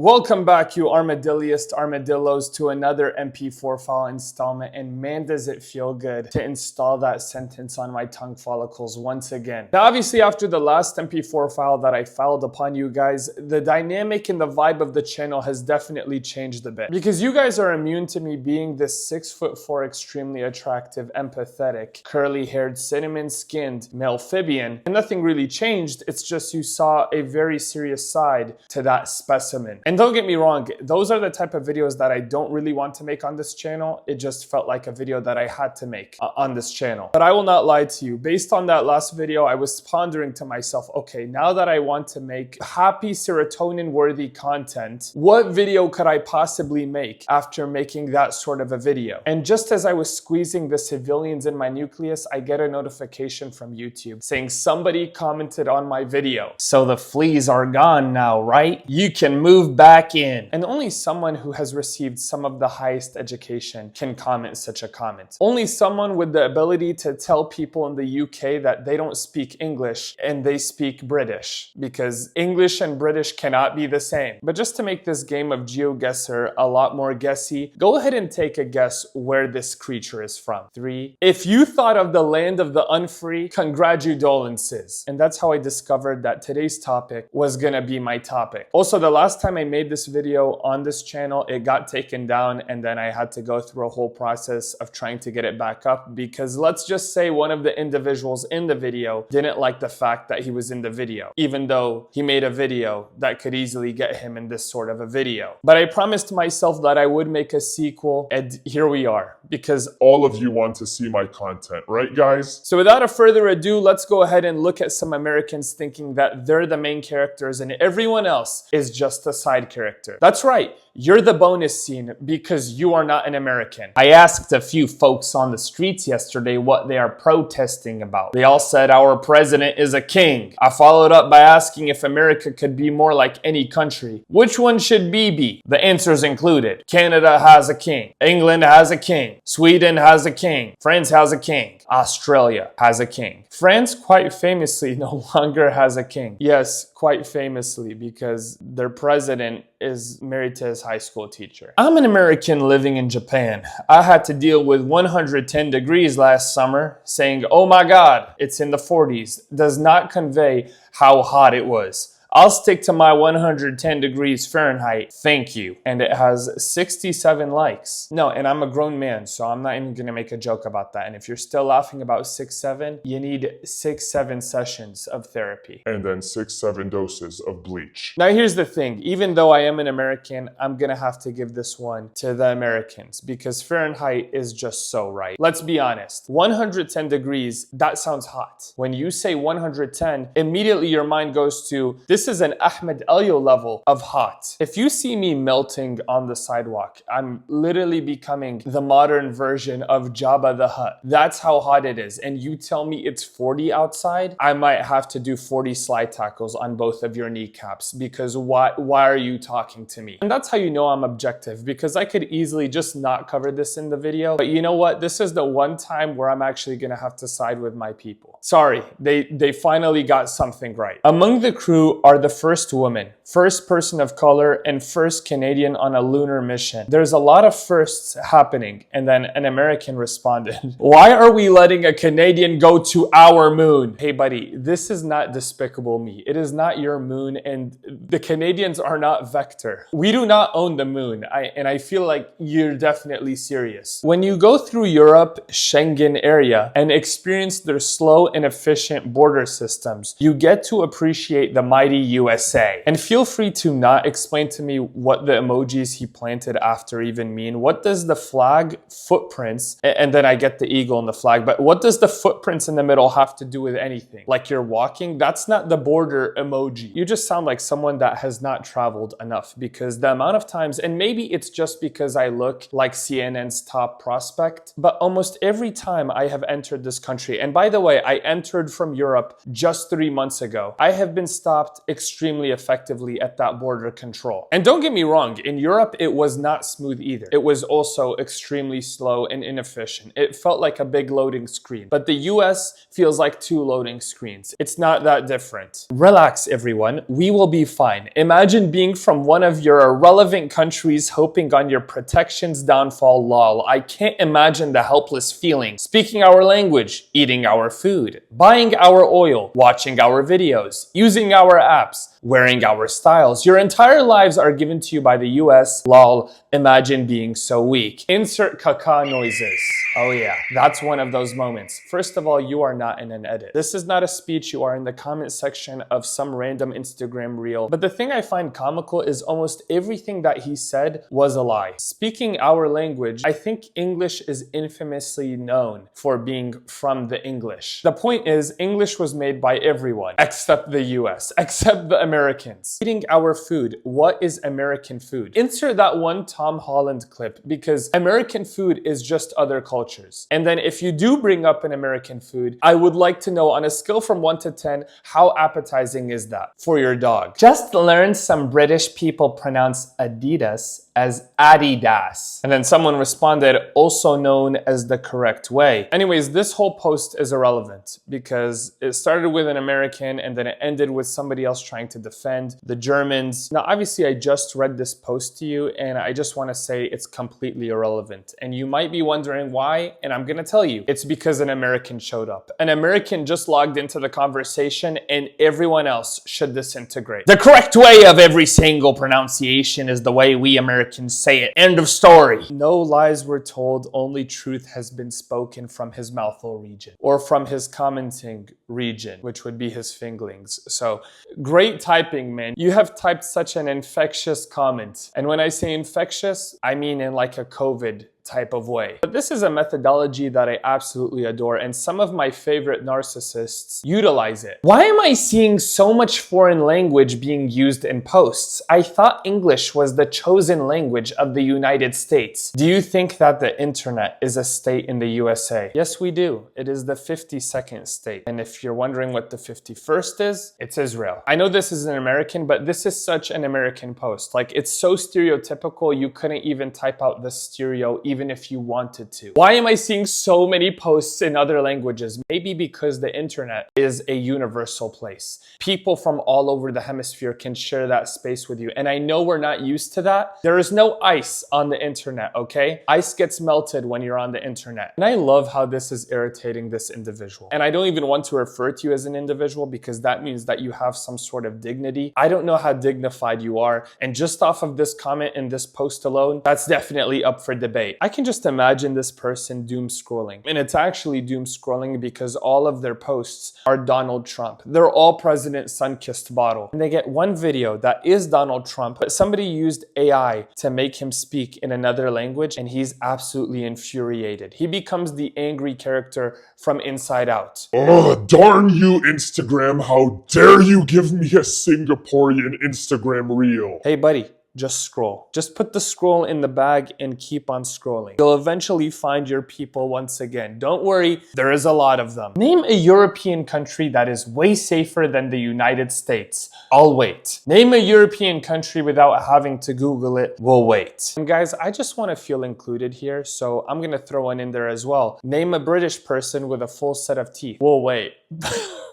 Welcome back, you armadilliest armadillos, to another MP4 file installment, and man does it feel good to install that sentence on my tongue follicles once again. Now obviously after the last MP4 file that I filed upon you guys, the dynamic and the vibe of the channel has definitely changed a bit. Because you guys are immune to me being this 6'4", extremely attractive, empathetic, curly-haired, cinnamon-skinned malefibian, and nothing really changed, it's just you saw a very serious side to that specimen. And don't get me wrong, those are the type of videos that I don't really want to make on this channel. It just felt like a video that I had to make on this channel. But I will not lie to you. Based on that last video, I was pondering to myself, okay, now that I want to make happy serotonin-worthy content, what video could I possibly make after making that sort of a video? And just as I was squeezing the civilians in my nucleus, I get a notification from YouTube saying somebody commented on my video. So the fleas are gone now, right? You can move back in. And only someone who has received some of the highest education can comment such a comment. Only someone with the ability to tell people in the UK that they don't speak English and they speak British, because English and British cannot be the same. But just to make this game of GeoGuessr a lot more guessy, go ahead and take a guess where this creature is from. 3. If you thought of the land of the unfree, congratulations. And that's how I discovered that today's topic was gonna be my topic. Also, the last time I made this video on this channel, it got taken down, and then I had to go through a whole process of trying to get it back up, because let's just say one of the individuals in the video didn't like the fact that he was in the video, even though he made a video that could easily get him in this sort of a video. But I promised myself that I would make a sequel, and here we are, because all of you want to see my content, right guys? So without a further ado, let's go ahead and look at some Americans thinking that they're the main characters and everyone else is just a side character. That's right, you're the bonus scene because you are not an American. I asked a few folks on the streets yesterday what they are protesting about. They all said our president is a king. I followed up by asking if America could be more like any country. Which one should be? The answers included: Canada has a king, England has a king, Sweden has a king, France has a king, Australia has a king. France quite famously no longer has a king. Yes, quite famously, because their president is married to his high school teacher. I'm an American living in Japan. I had to deal with 110 degrees last summer. Saying, oh my God, it's in the 40s, does not convey how hot it was. I'll stick to my 110 degrees Fahrenheit, thank you. And it has 67 likes. No, and I'm a grown man, so I'm not even gonna make a joke about that. And if you're still laughing about 6'7", you need 6-7 sessions of therapy. And then 6-7 doses of bleach. Now here's the thing, even though I am an American, I'm gonna have to give this one to the Americans, because Fahrenheit is just so right. Let's be honest, 110 degrees, that sounds hot. When you say 110, immediately your mind goes to, this is an ahmadelyo level of hot. If you see me melting on the sidewalk, I'm literally becoming the modern version of Jabba the Hutt. That's how hot it is. And you tell me it's 40 outside, I might have to do 40 slide tackles on both of your kneecaps, because why are you talking to me? And that's how you know I'm objective, because I could easily just not cover this in the video. But you know what? This is the one time where I'm actually gonna have to side with my people. Sorry, they finally got something right. Among the crew are the first woman, first person of color, and first Canadian on a lunar mission. There's a lot of firsts happening, and then an American responded, why are we letting a Canadian go to our moon? Hey buddy, this is not Despicable Me. It is not your moon, and the Canadians are not Vector. We do not own the moon, and I feel like you're definitely serious. When you go through Europe, Schengen area, and experience their slow and efficient border systems, you get to appreciate the mighty USA. And feel free to not explain to me what the emojis he planted after even mean. What does the flag footprints, and then I get the eagle and the flag, but what does the footprints in the middle have to do with anything? Like you're walking? That's not the border emoji. You just sound like someone that has not traveled enough, because the amount of times, and maybe it's just because I look like CNN's top prospect, but almost every time I have entered this country, and by the way, I entered from Europe just 3 months ago, I have been stopped extremely effectively at that border control. And don't get me wrong, in Europe, it was not smooth either. It was also extremely slow and inefficient. It felt like a big loading screen. But the US feels like two loading screens. It's not that different. Relax, everyone. We will be fine. Imagine being from one of your irrelevant countries hoping on your protection's downfall. Lol. I can't imagine the helpless feeling. Speaking our language, eating our food, buying our oil, watching our videos, using our apps, wearing our styles. Your entire lives are given to you by the US. Lol. Imagine being so weak. Insert caca noises. Oh yeah, that's one of those moments. First of all, you are not in an edit. This is not a speech. You are in the comment section of some random Instagram reel. But the thing I find comical is almost everything that he said was a lie. Speaking our language, I think English is infamously known for being from the English. The point is, English was made by everyone except the US, except the Americans. Eating our food. What is American food? Insert that one Tom Holland clip, because American food is just other cultures. And then if you do bring up an American food, I would like to know on a scale from 1 to 10, how appetizing is that for your dog? Just learned some British people pronounce Adidas as Adidas. And then someone responded, also known as the correct way. Anyways, this whole post is irrelevant because it started with an American and then it ended with somebody else trying to defend the Germans. Now, obviously, I just read this post to you and I just want to say it's completely irrelevant. And you might be wondering why, and I'm going to tell you. It's because an American showed up. An American just logged into the conversation and everyone else should disintegrate. The correct way of every single pronunciation is the way we Americans say it. End of story. No lies were told, only truth has been spoken from his mouthful region, or from his commenting region, which would be his fingerlings. So great typing, man. You have typed such an infectious comment. And when I say infectious, I mean in like a COVID type of way. But this is a methodology that I absolutely adore, and some of my favorite narcissists utilize it. Why am I seeing so much foreign language being used in posts? I thought English was the chosen language of the United States. Do you think that the internet is a state in the USA? Yes, we do. It is the 52nd state. And if you're wondering what the 51st is, it's Israel. I know this is an American, but this is such an American post. Like, it's so stereotypical, you couldn't even type out the stereo even if you wanted to. Why am I seeing so many posts in other languages? Maybe because the internet is a universal place. People from all over the hemisphere can share that space with you. And I know we're not used to that. There is no ice on the internet, okay? Ice gets melted when you're on the internet. And I love how this is irritating this individual. And I don't even want to refer to you as an individual because that means that you have some sort of dignity. I don't know how dignified you are. And just off of this comment in this post alone, that's definitely up for debate. I can just imagine this person doom scrolling. And it's actually doom scrolling because all of their posts are Donald Trump. They're all President Sun-Kissed Bottle. And they get one video that is Donald Trump, but somebody used AI to make him speak in another language, and he's absolutely infuriated. He becomes the angry character from Inside Out. Oh, darn you, Instagram. How dare you give me a Singaporean Instagram reel? Hey, buddy. Just scroll. Just put the scroll in the bag and keep on scrolling. You'll eventually find your people once again. Don't worry, there is a lot of them. Name a European country that is way safer than the United States. I'll wait. Name a European country without having to Google it. We'll wait. And guys, I just want to feel included here, so I'm gonna throw one in there as well. Name a British person with a full set of teeth. We'll wait.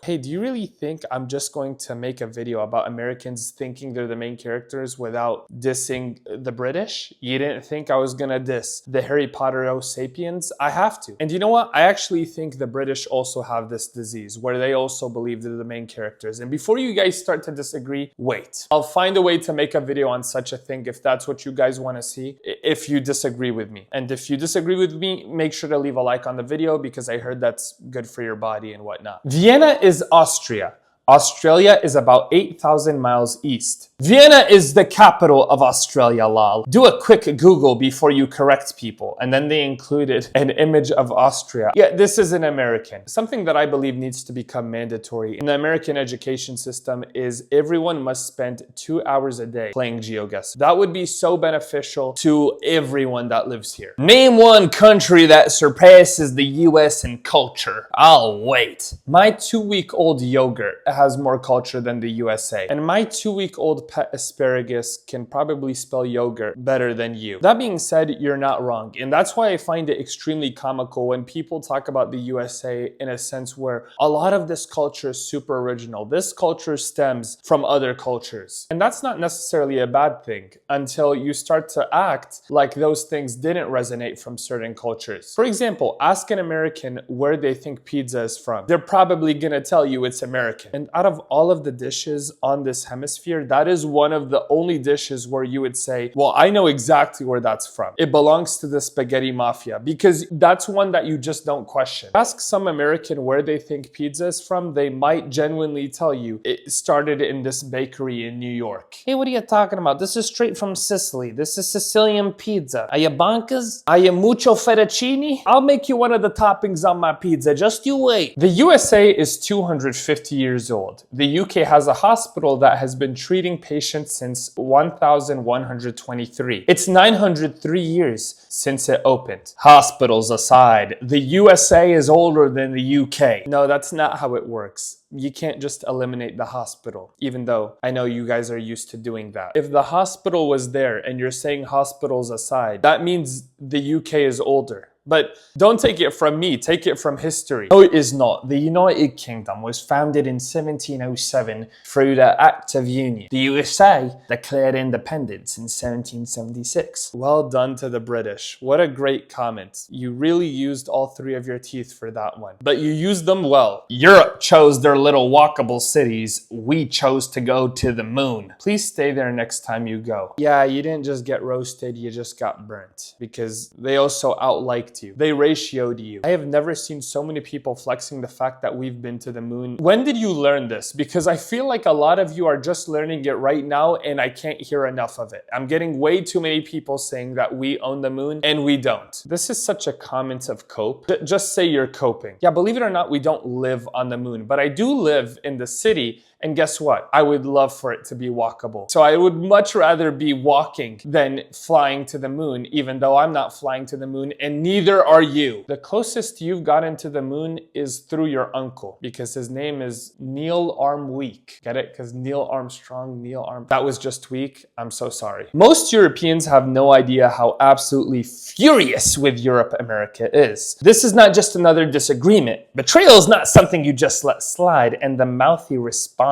Hey, do you really think I'm just going to make a video about Americans thinking they're the main characters without dissing the British? You didn't think I was gonna diss the Harry Potter sapiens? I have to. And you know what? I actually think the British also have this disease where they also believe they're the main characters. And before you guys start to disagree, wait. I'll find a way to make a video on such a thing if that's what you guys want to see, if you disagree with me. And if you disagree with me, make sure to leave a like on the video because I heard that's good for your body and whatnot. Vienna is Austria. Australia is about 8,000 miles east. Vienna is the capital of Australia, lol. Do a quick Google before you correct people. And then they included an image of Austria. Yeah, this is an American. Something that I believe needs to become mandatory in the American education system is everyone must spend 2 hours a day playing GeoGuessr. That would be so beneficial to everyone that lives here. Name one country that surpasses the US in culture. I'll wait. My 2-week-old yogurt has more culture than the USA. And my 2-week-old pet asparagus can probably spell yogurt better than you. That being said, you're not wrong. And that's why I find it extremely comical when people talk about the USA in a sense where a lot of this culture is super original. This culture stems from other cultures. And that's not necessarily a bad thing until you start to act like those things didn't resonate from certain cultures. For example, ask an American where they think pizza is from. They're probably gonna tell you it's American. And out of all of the dishes on this hemisphere, that is one of the only dishes where you would say, well, I know exactly where that's from. It belongs to the spaghetti mafia, because that's one that you just don't question. Ask some American where they think pizza is from, they might genuinely tell you it started in this bakery in New York. Hey, what are you talking about? This is straight from Sicily. This is Sicilian pizza. Are you bonkers? Are you mucho fettuccine? I'll make you one of the toppings on my pizza. Just you wait. The USA is 250 years old. The UK has a hospital that has been treating patients since 1123. It's 903 years since it opened. Hospitals aside, the USA is older than the UK. No, that's not how it works. You can't just eliminate the hospital, even though I know you guys are used to doing that. If the hospital was there and you're saying hospitals aside, that means the UK is older. But don't take it from me, take it from history. No, it is not. The United Kingdom was founded in 1707 through the Act of Union. The USA declared independence in 1776. Well done to the British. What a great comment. You really used all 3 of your teeth for that one. But you used them well. Europe chose their little walkable cities. We chose to go to the moon. Please stay there next time you go. Yeah, you didn't just get roasted, you just got burnt. Because they also outliked you. They ratioed you. I have never seen so many people flexing the fact that we've been to the moon. When did you learn this? Because I feel like a lot of you are just learning it right now and I can't hear enough of it. I'm getting way too many people saying that we own the moon and we don't. This is such a comment of cope. Just say you're coping. Yeah, believe it or not, we don't live on the moon, but I do live in the city. And guess what? I would love for it to be walkable. So I would much rather be walking than flying to the moon, even though I'm not flying to the moon and neither are you. The closest you've gotten to the moon is through your uncle because his name is Neil Armweek. Get it? Because Neil Armstrong, that was just weak. I'm so sorry. Most Europeans have no idea how absolutely furious with Europe America is. This is not just another disagreement. Betrayal is not something you just let slide, and the mouthy responses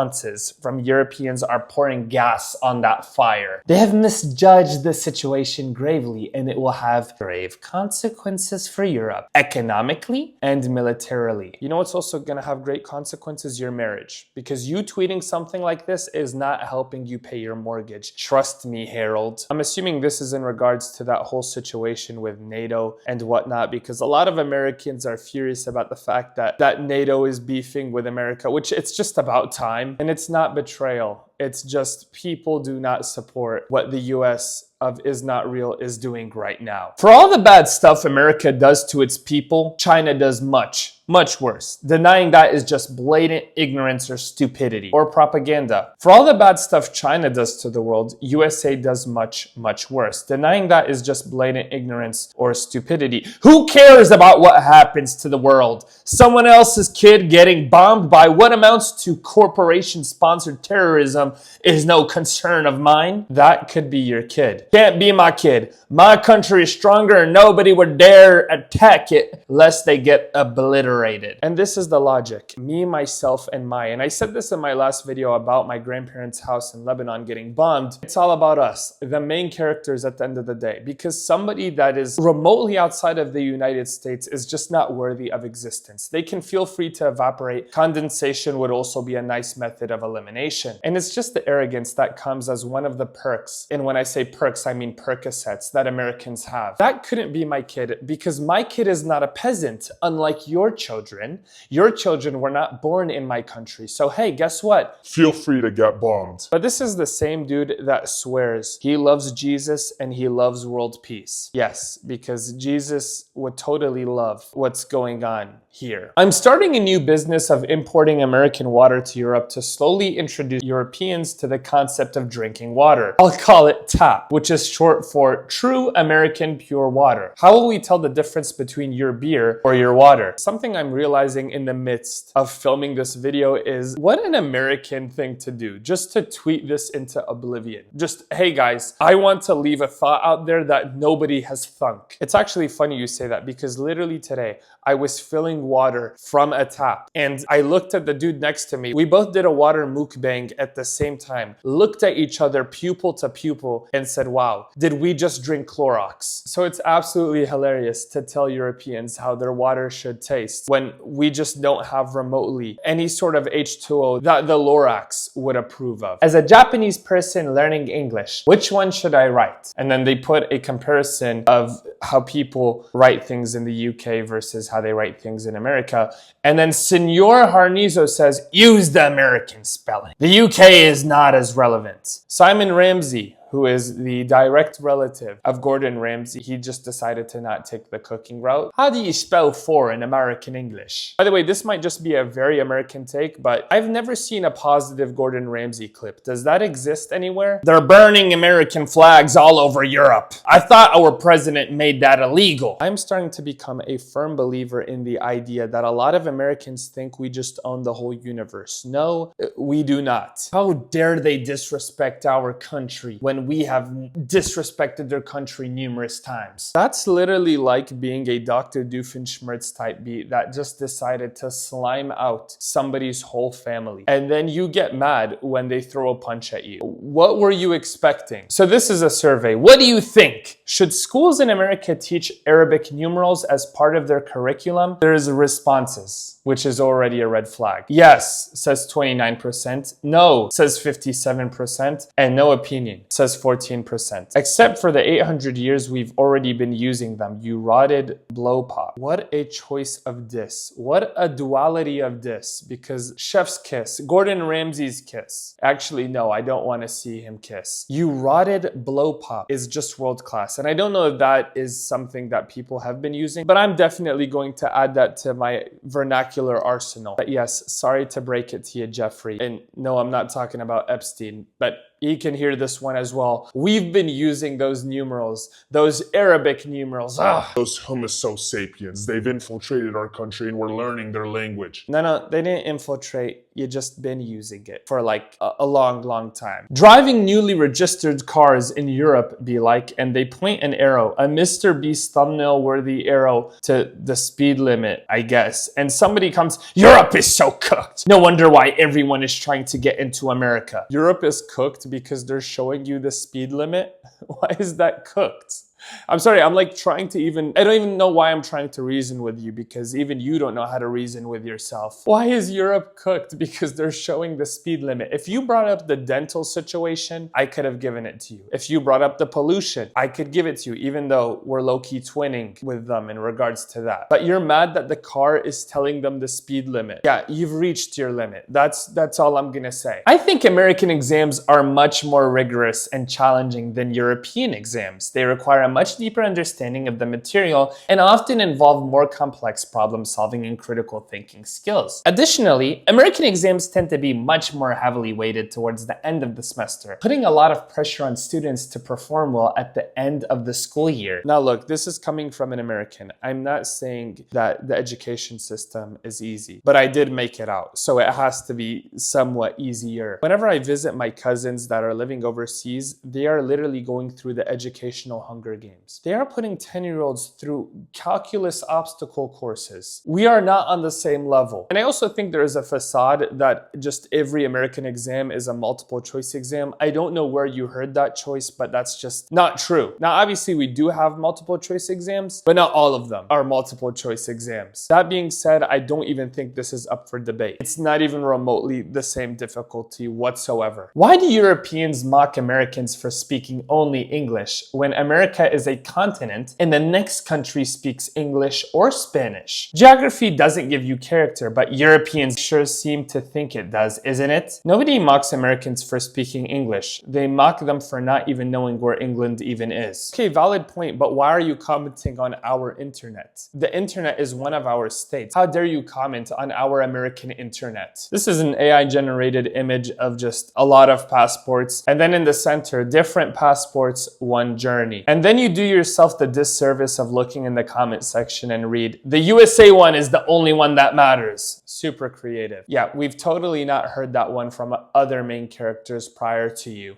from Europeans are pouring gas on that fire. They have misjudged the situation gravely, and it will have grave consequences for Europe, economically and militarily. You know what's also going to have great consequences? Your marriage. Because you tweeting something like this is not helping you pay your mortgage. Trust me, Harold. I'm assuming this is in regards to that whole situation with NATO and whatnot, because a lot of Americans are furious about the fact that NATO is beefing with America, which it's just about time. And it's not betrayal. It's just people do not support what the US of is not real is doing right now. For all the bad stuff America does to its people, China does much worse. Denying that is just blatant ignorance or stupidity or propaganda. For all the bad stuff China does to the world, USA does much worse. Denying that is just blatant ignorance or stupidity. Who cares about what happens to the world? Someone else's kid getting bombed by what amounts to corporation-sponsored terrorism is no concern of mine. That could be your kid. Can't be my kid. My country is stronger and nobody would dare attack it lest they get obliterated. And this is the logic. Me, myself, and my. And I said this in my last video about my grandparents' house in Lebanon getting bombed. It's all about us, the main characters at the end of the day. Because somebody that is remotely outside of the United States is just not worthy of existence. They can feel free to evaporate. Condensation would also be a nice method of elimination. And it's just the arrogance that comes as one of the perks. And when I say perks, I mean Percocets that Americans have. That couldn't be my kid because my kid is not a peasant, unlike your children. Your children were not born in my country. So hey, guess what? Feel free to get bombed. But this is the same dude that swears he loves Jesus and he loves world peace. Yes, because Jesus would totally love what's going on here. I'm starting a new business of importing American water to Europe to slowly introduce Europeans to the concept of drinking water. I'll call it TAP, which which is short for True American Pure Water. How will we tell the difference between your beer or your water? Something I'm realizing in the midst of filming this video is what an American thing to do, just to tweet this into oblivion. Just, hey guys, I want to leave a thought out there that nobody has thunk. It's actually funny you say that because literally today I was filling water from a tap and I looked at the dude next to me. We both did a water mukbang at the same time, looked at each other pupil to pupil and said, wow, did we just drink Clorox? So it's absolutely hilarious to tell Europeans how their water should taste when we just don't have remotely any sort of H2O that the Lorax would approve of. As a Japanese person learning English, which one should I write? And then they put a comparison of how people write things in the UK versus how they write things in America. And then Senor Harnizo says, use the American spelling. The UK is not as relevant. Simon Ramsey, who is the direct relative of Gordon Ramsay, he just decided to not take the cooking route. How do you spell for in American English? By the way, this might just be a very American take, but I've never seen a positive Gordon Ramsay clip. Does that exist anywhere? They're burning American flags all over Europe. I thought our president made that illegal. I'm starting to become a firm believer in the idea that a lot of Americans think we just own the whole universe. No, we do not. How dare they disrespect our country when we have disrespected their country numerous times. That's literally like being a Dr. Doofenshmirtz type beat that just decided to slime out somebody's whole family. And then you get mad when they throw a punch at you. What were you expecting? So this is a survey. What do you think? Should schools in America teach Arabic numerals as part of their curriculum? There's responses, which is already a red flag. Yes, says 29%. No, says 57%. And no opinion, says 14%. Except for the 800 years we've already been using them, you rotted blow pop. What a choice of diss. What a duality of diss. Because chef's kiss, Gordon Ramsay's kiss. Actually, no, I don't want to see him kiss. You rotted blow pop is just world class. And I don't know if that is something that people have been using, but I'm definitely going to add that to my vernacular arsenal. But yes, sorry to break it to you, Jeffrey. And no, I'm not talking about Epstein, but he can hear this one as well. We've been using those numerals, those Arabic numerals. Those Homo sapiens, they've infiltrated our country and we're learning their language. No, they didn't infiltrate. You just been using it for like a long time. Driving newly registered cars in Europe be like, and they point an arrow, a Mr. Beast thumbnail worthy arrow to the speed limit, I guess. And somebody comes, Europe is so cooked. No wonder why everyone is trying to get into America. Europe is cooked because they're showing you the speed limit. Why is that cooked? I'm sorry, I'm like trying to I don't even know why I'm trying to reason with you because even you don't know how to reason with yourself. Why is Europe cooked? Because they're showing the speed limit. If you brought up the dental situation, I could have given it to you. If you brought up the pollution, I could give it to you, even though we're low-key twinning with them in regards to that. But you're mad that the car is telling them the speed limit. Yeah, you've reached your limit. That's all I'm gonna say. I think American exams are much more rigorous and challenging than European exams. They require a much deeper understanding of the material and often involve more complex problem solving and critical thinking skills. Additionally, American exams tend to be much more heavily weighted towards the end of the semester, putting a lot of pressure on students to perform well at the end of the school year. Now look, this is coming from an American. I'm not saying that the education system is easy, but I did make it out, so it has to be somewhat easier. Whenever I visit my cousins that are living overseas, they are literally going through the educational Hunger Games. They are putting 10-year-olds through calculus obstacle courses. We are not on the same level. And I also think there is a facade that just every American exam is a multiple choice exam. I don't know where you heard that choice, but that's just not true. Now, obviously, we do have multiple choice exams, but not all of them are multiple choice exams. That being said, I don't even think this is up for debate. It's not even remotely the same difficulty whatsoever. Why do Europeans mock Americans for speaking only English when America America is a continent and the next country speaks English or Spanish. Geography doesn't give you character, but Europeans sure seem to think it does, isn't it? Nobody mocks Americans for speaking English. They mock them for not even knowing where England even is. Okay, valid point, but why are you commenting on our internet? The internet is one of our states. How dare you comment on our American internet? This is an AI-generated image of just a lot of passports, and then in the center, different passports, one journey. And then you do yourself the disservice of looking in the comment section and read, the USA one is the only one that matters. Super creative. Yeah, we've totally not heard that one from other main characters prior to you.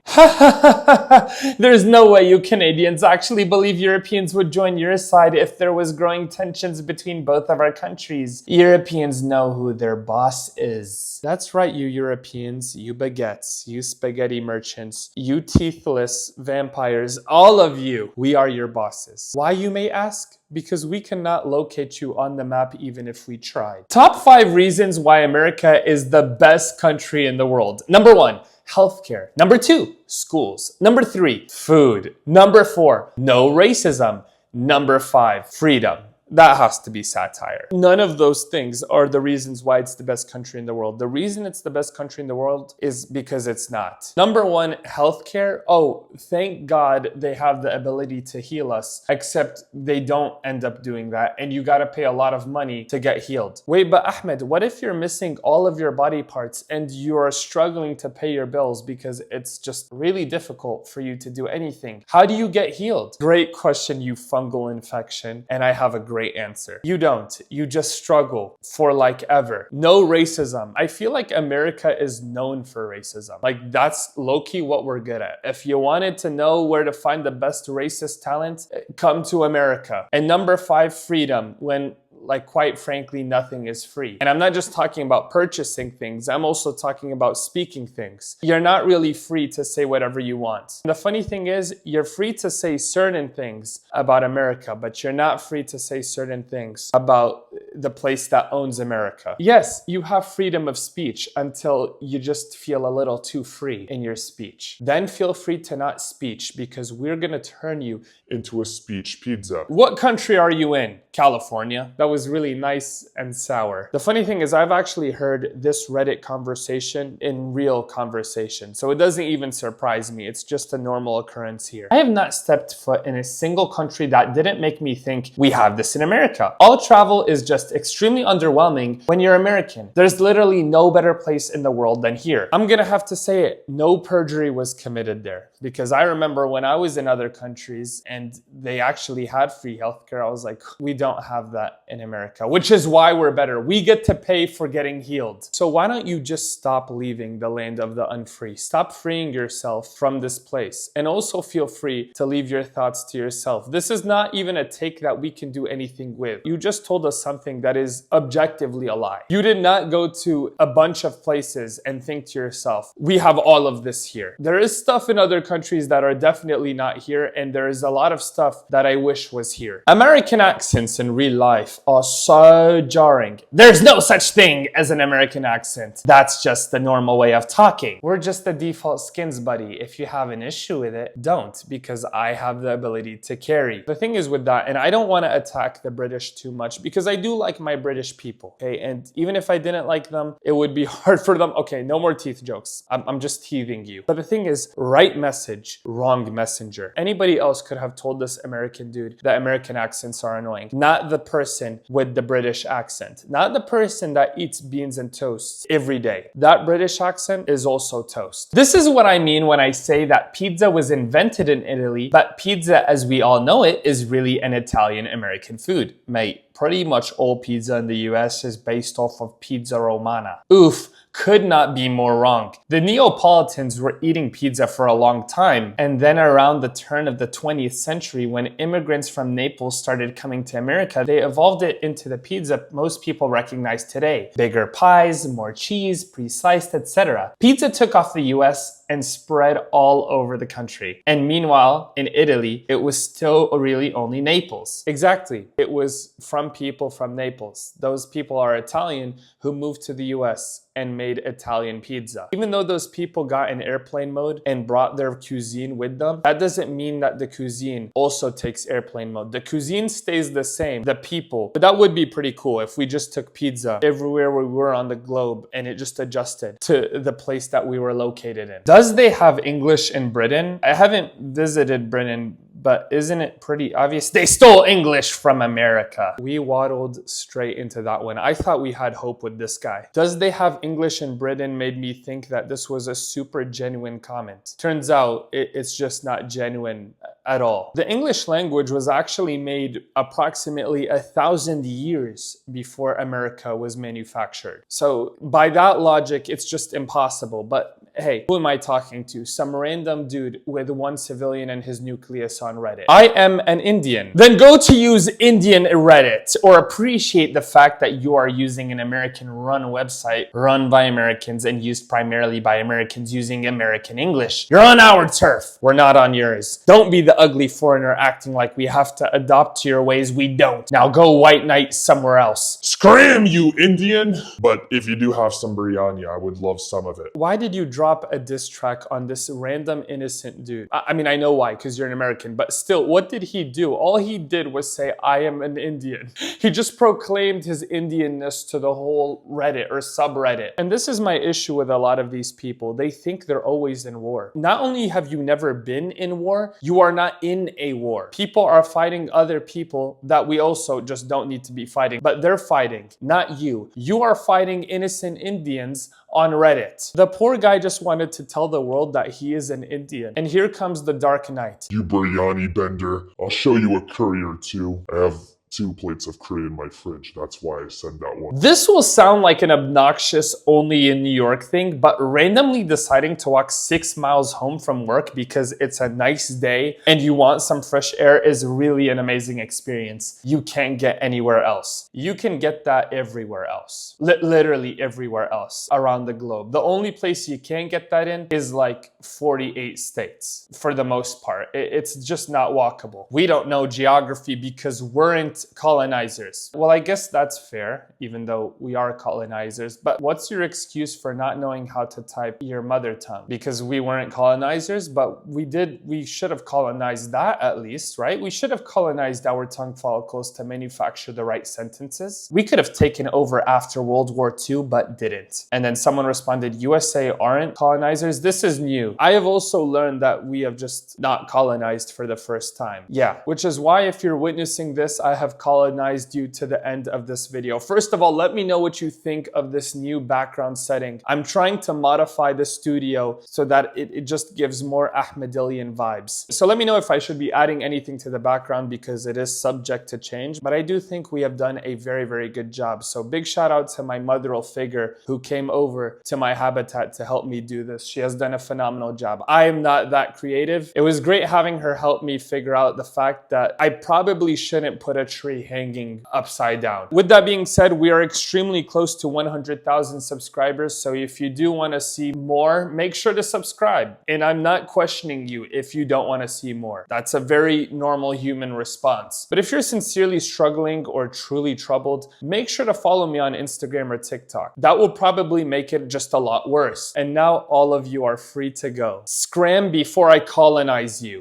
There's no way you Canadians actually believe Europeans would join your side if there was growing tensions between both of our countries. Europeans know who their boss is. That's right, you Europeans, you baguettes, you spaghetti merchants, you teethless vampires, all of you, we are your bosses. Why, you may ask? Because we cannot locate you on the map even if we tried. Top 5 reasons why America is the best country in the world. Number 1, healthcare. Number 2, schools. Number 3, food. Number 4, no racism. Number 5, freedom. That has to be satire. None of those things are the reasons why it's the best country in the world. The reason it's the best country in the world is because it's not. Number 1, healthcare. Oh, thank God they have the ability to heal us, except they don't end up doing that, and you gotta pay a lot of money to get healed. Wait, but Ahmed, what if you're missing all of your body parts and you're struggling to pay your bills because it's just really difficult for you to do anything? How do you get healed? Great question, you fungal infection, and I have a great answer. You don't. You just struggle for like ever. No racism. I feel like America is known for racism. Like that's low-key what we're good at. If you wanted to know where to find the best racist talent, come to America. And number 5, freedom. When like quite frankly, nothing is free. And I'm not just talking about purchasing things, I'm also talking about speaking things. You're not really free to say whatever you want. And the funny thing is, you're free to say certain things about America, but you're not free to say certain things about the place that owns America. Yes, you have freedom of speech until you just feel a little too free in your speech. Then feel free to not speech because we're gonna turn you into a speech pizza. What country are you in? California. That was really nice and sour. The funny thing is I've actually heard this Reddit conversation in real conversation, so it doesn't even surprise me. It's just a normal occurrence here. I have not stepped foot in a single country that didn't make me think we have this in America. All travel is just extremely underwhelming when you're American. There's literally no better place in the world than here. I'm gonna have to say it, no perjury was committed there. Because I remember when I was in other countries and they actually had free healthcare, I was like, we don't have that in America, which is why we're better. We get to pay for getting healed. So why don't you just stop leaving the land of the unfree? Stop freeing yourself from this place. And also feel free to leave your thoughts to yourself. This is not even a take that we can do anything with. You just told us something that is objectively a lie. You did not go to a bunch of places and think to yourself, we have all of this here. There is stuff in other countries that are definitely not here, and there is a lot of stuff that I wish was here. American accents in real life are so jarring. There's no such thing as an American accent. That's just the normal way of talking. We're just the default skins, buddy. If you have an issue with it, don't, because I have the ability to carry. The thing is with that, and I don't want to attack the British too much because I do like my British people, okay? And even if I didn't like them, it would be hard for them. Okay, no more teeth jokes. I'm just teasing you. But the thing is, right message, wrong messenger. Anybody else could have told this American dude that American accents are annoying. Not the person with the British accent. Not the person that eats beans and toast every day. That British accent is also toast. This is what I mean when I say that pizza was invented in Italy, but pizza as we all know it is really an Italian-American food. Mate, pretty much all pizza in the US is based off of pizza romana. Oof. Could not be more wrong. The Neapolitans were eating pizza for a long time, and then around the turn of the 20th century, when immigrants from Naples started coming to America, they evolved it into the pizza most people recognize today. Bigger pies, more cheese, pre-sliced, etc. Pizza took off the US and spread all over the country. And meanwhile, in Italy, it was still really only Naples. Exactly. It was from people from Naples. Those people are Italian who moved to the US and made Italian pizza. Even though those people got in airplane mode and brought their cuisine with them, that doesn't mean that the cuisine also takes airplane mode. The cuisine stays the same, the people. But that would be pretty cool if we just took pizza everywhere we were on the globe and it just adjusted to the place that we were located in. Does they have English in Britain? I haven't visited Britain, but isn't it pretty obvious? They stole English from America. We waddled straight into that one. I thought we had hope with this guy. Does they have English in Britain made me think that this was a super genuine comment. Turns out it's just not genuine at all. The English language was actually made approximately 1,000 years before America was manufactured. So by that logic, it's just impossible. But hey, who am I talking to? Some random dude with one civilian and his nucleus on Reddit. I am an Indian. Then go to use Indian Reddit or appreciate the fact that you are using an American-run website run by Americans and used primarily by Americans using American English. You're on our turf. We're not on yours. Don't be the ugly foreigner acting like we have to adopt to your ways. We don't. Now go white knight somewhere else. Scram, you Indian! But if you do have some biryani, I would love some of it. Why did you drop a diss track on this random innocent dude? I mean, I know why, because you're an American, but still, what did he do? All he did was say, I am an Indian. He just proclaimed his Indianness to the whole Reddit or subreddit. And this is my issue with a lot of these people. They think they're always in war. Not only have you never been in war, you are not in a war. People are fighting other people that we also just don't need to be fighting, but they're fighting, not you. You are fighting innocent Indians on Reddit. The poor guy just wanted to tell the world that he is an Indian. And here comes the Dark Knight. You biryani bender. I'll show you a curry or two. I have 2 plates of curry in my fridge. That's why I said that one. This will sound like an obnoxious only in New York thing, but randomly deciding to walk 6 miles home from work because it's a nice day and you want some fresh air is really an amazing experience. You can't get anywhere else. You can get that everywhere else. Literally everywhere else around the globe. The only place you can't get that in is like 48 states for the most part. It's just not walkable. We don't know geography because we're in colonizers. Well, I guess that's fair, even though we are colonizers, but what's your excuse for not knowing how to type your mother tongue? Because we weren't colonizers, but we should have colonized that at least, right? We should have colonized our tongue follicles to manufacture the right sentences. We could have taken over after World War II, but didn't. And then someone responded, USA aren't colonizers. This is new. I have also learned that we have just not colonized for the first time. Yeah, which is why if you're witnessing this, I have colonized you to the end of this video. First of all, let me know what you think of this new background setting. I'm trying to modify the studio so that it just gives more ahmadelyan vibes. So let me know if I should be adding anything to the background because it is subject to change, but I do think we have done a very, very good job. So big shout out to my motherly figure who came over to my habitat to help me do this. She has done a phenomenal job. I am not that creative. It was great having her help me figure out the fact that I probably shouldn't put a tree hanging upside down. With that being said, we are extremely close to 100,000 subscribers. So if you do want to see more, make sure to subscribe. And I'm not questioning you if you don't want to see more. That's a very normal human response. But if you're sincerely struggling or truly troubled, make sure to follow me on Instagram or TikTok. That will probably make it just a lot worse. And now all of you are free to go. Scram before I colonize you.